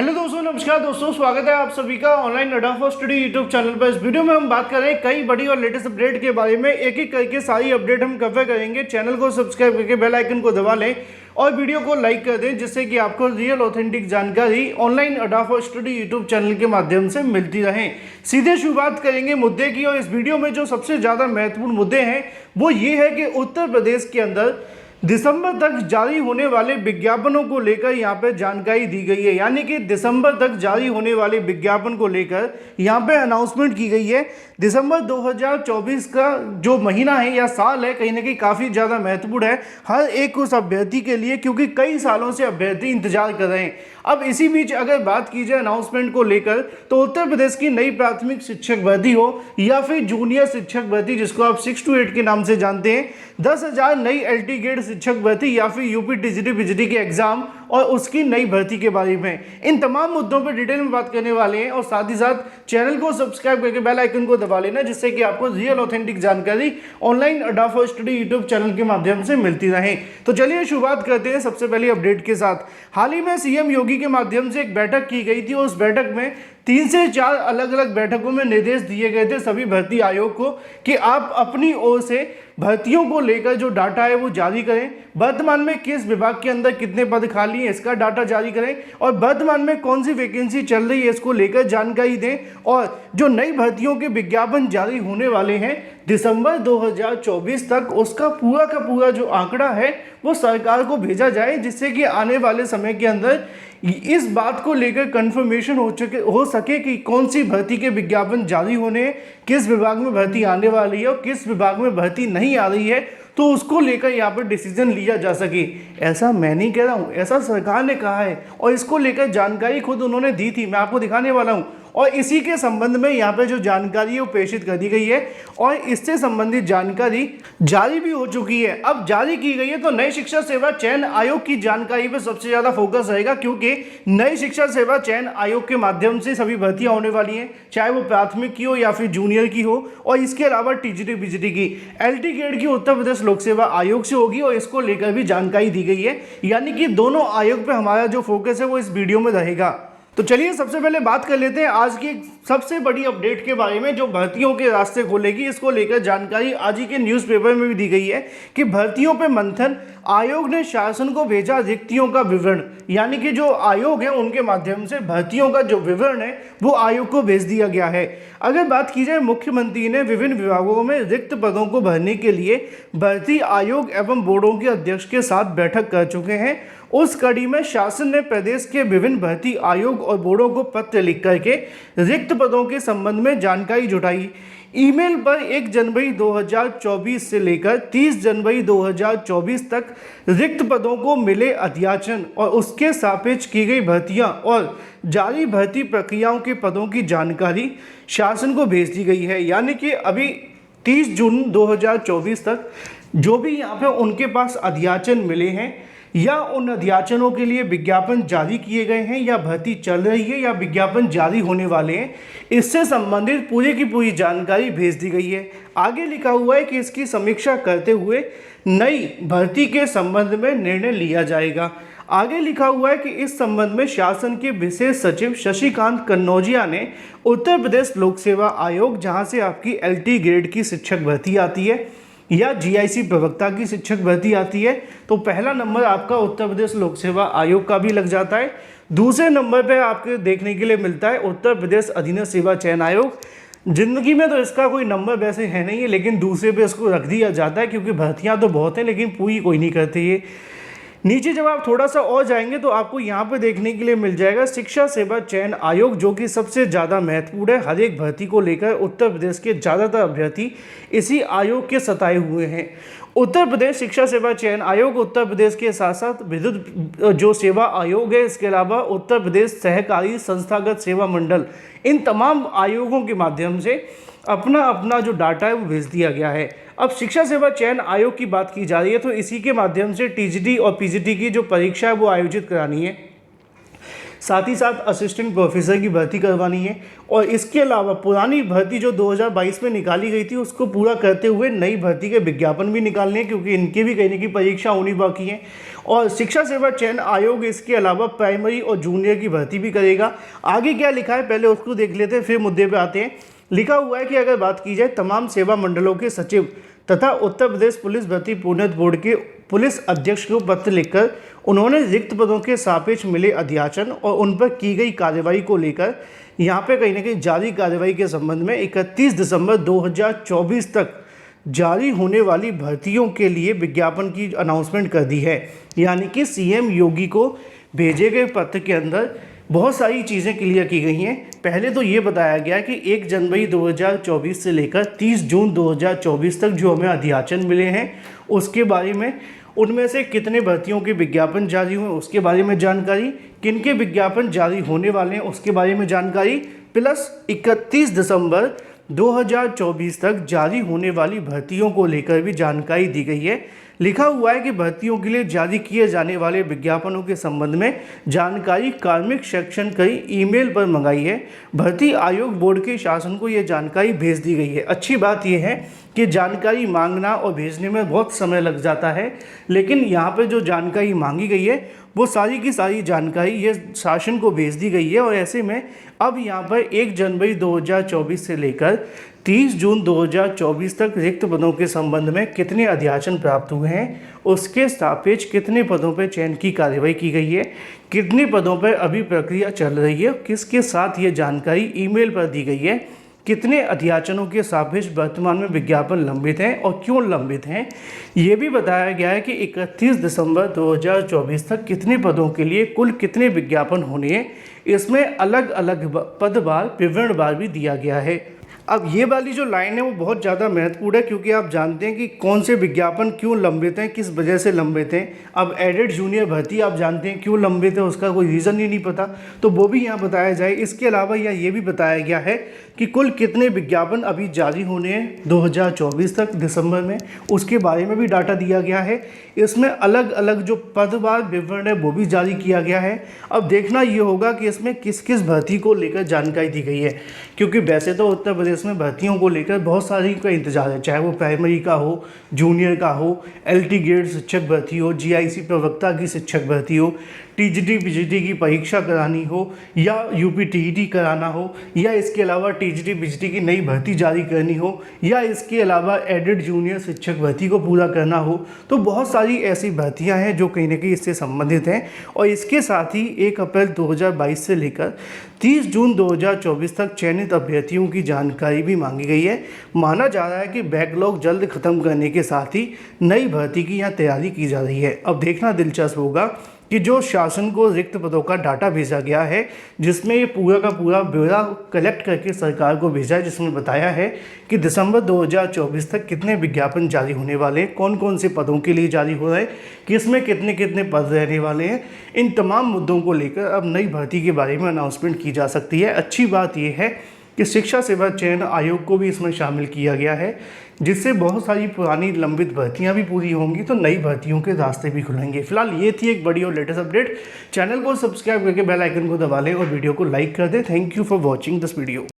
Hello दोस्तों, नमस्कार दोस्तों, स्वागत है आप सभी का ऑनलाइन अड्डा फॉर स्टडी यूट्यूब चैनल पर। इस वीडियो में हम बात कर रहे हैं कई बड़ी और लेटेस्ट अपडेट के बारे में। एक एक करके सारी अपडेट हम कवर करेंगे। चैनल को सब्सक्राइब करके बेल आइकन को दबा लें और वीडियो को लाइक कर दें, जिससे कि आपको रियल ऑथेंटिक जानकारी ऑनलाइन अड्डा फॉर स्टडी यूट्यूब चैनल के माध्यम से मिलती रहे। सीधे शुरुआत करेंगे मुद्दे की, और इस वीडियो में जो सबसे ज़्यादा महत्वपूर्ण मुद्दे हैं वो ये है कि उत्तर प्रदेश के अंदर दिसंबर तक जारी होने वाले विज्ञापनों को लेकर यहाँ पे जानकारी दी गई है। यानी कि दिसंबर तक जारी होने वाले विज्ञापन को लेकर यहाँ पे अनाउंसमेंट की गई है। दिसंबर 2024 का जो महीना है या साल है, कहीं ना कहीं काफ़ी ज़्यादा महत्वपूर्ण है हर एक उस अभ्यर्थी के लिए, क्योंकि कई सालों से अभ्यर्थी इंतजार कर रहे हैं। अब इसी बीच अगर बात की जाए अनाउंसमेंट को लेकर, तो उत्तर प्रदेश की नई प्राथमिक शिक्षक भर्ती हो या फिर जूनियर शिक्षक भर्ती, जिसको आप 6 to 8 के नाम से जानते हैं, 10,000 नई एलटी ग्रेड शिक्षक भर्ती या फिर यूपी टीजीटी पीजीटी के एग्जाम और उसकी नई भर्ती के बारे में, इन तमाम मुद्दों पर डिटेल में बात करने वाले हैं। और साथ ही साथ चैनल को सब्सक्राइब करके बेल आइकन को दबा लेना, जिससे कि आपको रियल ऑथेंटिक जानकारी ऑनलाइन अड्डा फॉर स्टडी यूट्यूब चैनल के माध्यम से मिलती रहे। तो चलिए शुरुआत करते हैं सबसे पहले अपडेट के साथ। हाल ही में सीएम योगी के माध्यम से एक बैठक की गई थी और उस बैठक में 3 से 4 अलग अलग बैठकों में निर्देश दिए गए थे सभी भर्ती आयोग को कि आप अपनी ओर से भर्तियों को लेकर जो डाटा है वो जारी करें। वर्तमान में किस विभाग के अंदर कितने पद खाली हैं इसका डाटा जारी करें, और वर्तमान में कौन सी वैकेंसी चल रही है इसको लेकर जानकारी दें। और जो नई भर्तियों के विज्ञापन जारी होने वाले हैं दिसंबर 2024 तक, उसका पूरा का पूरा जो आंकड़ा है वो सरकार को भेजा जाए, जिससे कि आने वाले समय के अंदर इस बात को लेकर कंफर्मेशन हो सके कि कौन सी भर्ती के विज्ञापन जारी होने, किस विभाग में भर्ती आने वाली है और किस विभाग में भर्ती नहीं आ रही है, तो उसको लेकर यहाँ पर डिसीजन लिया जा सके। ऐसा मैं नहीं कह रहा हूँ, ऐसा सरकार ने कहा है और इसको लेकर जानकारी खुद उन्होंने दी थी, मैं आपको दिखाने वाला हूँ। और इसी के संबंध में यहाँ पे जो जानकारी है वो प्रेषित कर दी गई है और इससे संबंधित जानकारी जारी भी हो चुकी है। अब जारी की गई है तो नई शिक्षा सेवा चयन आयोग की जानकारी पे सबसे ज़्यादा फोकस रहेगा, क्योंकि नई शिक्षा सेवा चयन आयोग के माध्यम से सभी भर्तियाँ होने वाली हैं, चाहे वो प्राथमिक की हो या फिर जूनियर की हो। और इसके अलावा टीजीटी पीजीटी की एलटी ग्रेड की उत्तर प्रदेश लोक सेवा आयोग से होगी और इसको लेकर भी जानकारी दी गई है। यानी कि दोनों आयोग पर हमारा जो फोकस है वो इस वीडियो में रहेगा। तो चलिए सबसे पहले बात कर लेते हैं आज की सबसे बड़ी अपडेट के बारे में, जो भर्तियों के रास्ते खोलेगी। इसको लेकर जानकारी आज ही के न्यूज़पेपर में भी दी गई है कि भर्तियों पे मंथन, आयोग ने शासन को भेजा रिक्तियों का विवरण। यानी कि जो आयोग है उनके माध्यम से भर्तियों का जो विवरण है वो आयोग को भेज दिया गया है। अगर बात की जाए, मुख्यमंत्री ने विभिन्न विभागों में रिक्त पदों को भरने के लिए भर्ती आयोग एवं बोर्डों के अध्यक्ष के साथ बैठक कर चुके हैं। उस कड़ी में शासन ने प्रदेश के विभिन्न भर्ती आयोग और बोर्डों को पत्र लिख करके रिक्त पदों के संबंध में जानकारी जुटाई। ईमेल पर 1 जनवरी 2024 से लेकर 30 जनवरी 2024 तक रिक्त पदों को मिले अध्याचन और उसके सापेक्ष की गई भर्तियां और जारी भर्ती प्रक्रियाओं के पदों की जानकारी शासन को भेज दी गई है। यानी कि अभी 30 जून 2024 तक जो भी यहाँ पे उनके पास अध्याचन मिले हैं या उन अध्याचनों के लिए विज्ञापन जारी किए गए हैं या भर्ती चल रही है या विज्ञापन जारी होने वाले हैं, इससे संबंधित पूरी की पूरी जानकारी भेज दी गई है। आगे लिखा हुआ है कि इसकी समीक्षा करते हुए नई भर्ती के संबंध में निर्णय लिया जाएगा। आगे लिखा हुआ है कि इस संबंध में शासन के विशेष सचिव शशिकांत कन्नौजिया ने उत्तर प्रदेश लोक सेवा आयोग, जहाँ से आपकी एलटी ग्रेड की शिक्षक भर्ती आती है या जीआईसी प्रवक्ता की शिक्षक भर्ती आती है, तो पहला नंबर आपका उत्तर प्रदेश लोक सेवा आयोग का भी लग जाता है। दूसरे नंबर पे आपके देखने के लिए मिलता है उत्तर प्रदेश अधीनस्थ सेवा चयन आयोग। जिंदगी में तो इसका कोई नंबर वैसे है नहीं है, लेकिन दूसरे पे इसको रख दिया जाता है, क्योंकि भर्तियाँ तो बहुत हैं लेकिन पूरी कोई नहीं करती ये। नीचे जब आप थोड़ा सा और जाएंगे तो आपको यहाँ पे देखने के लिए मिल जाएगा शिक्षा सेवा चयन आयोग, जो कि सबसे ज़्यादा महत्वपूर्ण है। हर एक भर्ती को लेकर उत्तर प्रदेश के ज़्यादातर अभ्यर्थी इसी आयोग के सताए हुए हैं। उत्तर प्रदेश शिक्षा सेवा चयन आयोग उत्तर प्रदेश के साथ साथ विद्युत जो सेवा आयोग है, इसके अलावा उत्तर प्रदेश सहकारी संस्थागत सेवा मंडल, इन तमाम आयोगों के माध्यम से अपना अपना जो डाटा है वो भेज दिया गया है। अब शिक्षा सेवा चयन आयोग की बात की जा रही है, तो इसी के माध्यम से टीजीटी और पीजीटी की जो परीक्षा है वो आयोजित करानी है। साथ ही साथ असिस्टेंट प्रोफेसर की भर्ती करवानी है और इसके अलावा पुरानी भर्ती जो 2022 में निकाली गई थी उसको पूरा करते हुए नई भर्ती के विज्ञापन भी निकालने हैं, क्योंकि इनकी भी कहीं ना कहीं परीक्षा होनी बाकी है। और शिक्षा सेवा चयन आयोग इसके अलावा प्राइमरी और जूनियर की भर्ती भी करेगा। आगे क्या लिखा है पहले उसको देख लेते हैं, फिर मुद्दे पे आते हैं। लिखा हुआ है कि अगर बात की जाए तमाम सेवा मंडलों के सचिव तथा उत्तर प्रदेश पुलिस भर्ती प्रोन्नत बोर्ड के पुलिस अध्यक्ष को पत्र लिखकर उन्होंने रिक्त पदों के सापेक्ष मिले अध्याचन और उन पर की गई कार्रवाई को लेकर यहाँ पे कहीं ना कहीं जारी कार्रवाई के संबंध में 31 दिसंबर 2024 तक जारी होने वाली भर्तियों के लिए विज्ञापन की अनाउंसमेंट कर दी है। यानी कि सीएम योगी को भेजे गए पत्र के अंदर बहुत सारी चीज़ें क्लियर की गई हैं। पहले तो ये बताया गया कि 1 जनवरी 2024 से लेकर 30 जून 2024 तक जो हमें अध्याचन मिले हैं उसके बारे में, उनमें से कितने भर्तियों के विज्ञापन जारी हुए उसके बारे में जानकारी, किन के विज्ञापन जारी होने वाले हैं उसके बारे में जानकारी, प्लस 31 दिसंबर 2024 तक जारी होने वाली भर्तियों को लेकर भी जानकारी दी गई है। लिखा हुआ है कि भर्तियों के लिए जारी किए जाने वाले विज्ञापनों के संबंध में जानकारी कार्मिक सेक्शन कई ईमेल पर मंगाई है। भर्ती आयोग बोर्ड के शासन को यह जानकारी भेज दी गई है। अच्छी बात यह है कि जानकारी मांगना और भेजने में बहुत समय लग जाता है, लेकिन यहाँ पर जो जानकारी मांगी गई है वो सारी की सारी जानकारी ये शासन को भेज दी गई है। और ऐसे में अब यहाँ पर 1 जनवरी 2024 से लेकर 30 जून 2024 तक रिक्त पदों के संबंध में कितने अध्याचन प्राप्त हुए हैं, उसके सापेक्ष कितने पदों पर चयन की कार्रवाई की गई है, कितने पदों पर अभी प्रक्रिया चल रही है, किसके साथ ये जानकारी ईमेल पर दी गई है, कितने अध्याचनों के सापेक्ष वर्तमान में विज्ञापन लंबित हैं और क्यों लंबित हैं, ये भी बताया गया है कि 31 दिसंबर 2024 तक कितने पदों के लिए कुल कितने विज्ञापन होने हैं। इसमें अलग अलग पदवार विवरणवार भी दिया गया है। अब ये वाली जो लाइन है वो बहुत ज़्यादा महत्वपूर्ण है, क्योंकि आप जानते हैं कि कौन से विज्ञापन क्यों लंबित हैं, किस वजह से लंबित हैं। अब एडेड जूनियर भर्ती आप जानते हैं क्यों लंबित है, उसका कोई रीज़न ही नहीं पता, तो वो भी यहाँ बताया जाए। इसके अलावा यहाँ ये भी बताया गया है कि कुल कितने विज्ञापन अभी जारी होने हैं 2024 तक दिसंबर में, उसके बारे में भी डाटा दिया गया है। इसमें अलग अलग जो पदवार विवरण है वो भी जारी किया गया है। अब देखना ये होगा कि इसमें किस किस भर्ती को लेकर जानकारी दी गई है, क्योंकि वैसे तो उत्तर प्रदेश में भर्तियों को लेकर बहुत सारी का इंतजार है, चाहे वो प्राइमरी का हो, जूनियर का हो, एलटी ग्रेड शिक्षक भर्ती हो, जीआईसी प्रवक्ता की शिक्षक भर्ती हो, टीजीटी पीजीटी की परीक्षा करानी हो या यूपी टीईटी कराना हो, या इसके अलावा टीजीटी पीजीटी की नई भर्ती जारी करनी हो, या इसके अलावा एडेड जूनियर शिक्षक भर्ती को पूरा करना हो। तो बहुत सारी ऐसी भर्तियां हैं जो कहीं ना कहीं इससे संबंधित हैं। और इसके साथ ही 1 अप्रैल 2022 से लेकर 30 जून 2024 तक चयनित अभ्यर्थियों की जानकारी भी मांगी गई है। माना जा रहा है कि बैकलॉग जल्द खत्म करने के साथ ही नई भर्ती की यहाँ तैयारी की जा रही है। अब देखना दिलचस्प होगा कि जो शासन को रिक्त पदों का डाटा भेजा गया है, जिसमें ये पूरा का पूरा ब्यौरा कलेक्ट करके सरकार को भेजा है, जिसमें बताया है कि दिसंबर 2024 तक कितने विज्ञापन जारी होने वाले हैं, कौन कौन से पदों के लिए जारी हो रहे हैं, किसमें कितने कितने पद रहने वाले हैं, इन तमाम मुद्दों को लेकर अब नई भर्ती के बारे में अनाउंसमेंट की जा सकती है। अच्छी बात यह है कि शिक्षा सेवा चयन आयोग को भी इसमें शामिल किया गया है, जिससे बहुत सारी पुरानी लंबित भर्तियां भी पूरी होंगी, तो नई भर्तियों के रास्ते भी खुलेंगे। फिलहाल ये थी एक बड़ी और लेटेस्ट अपडेट। चैनल को सब्सक्राइब करके बेल आइकन को दबा लें और वीडियो को लाइक कर दें। Thank you for watching this video.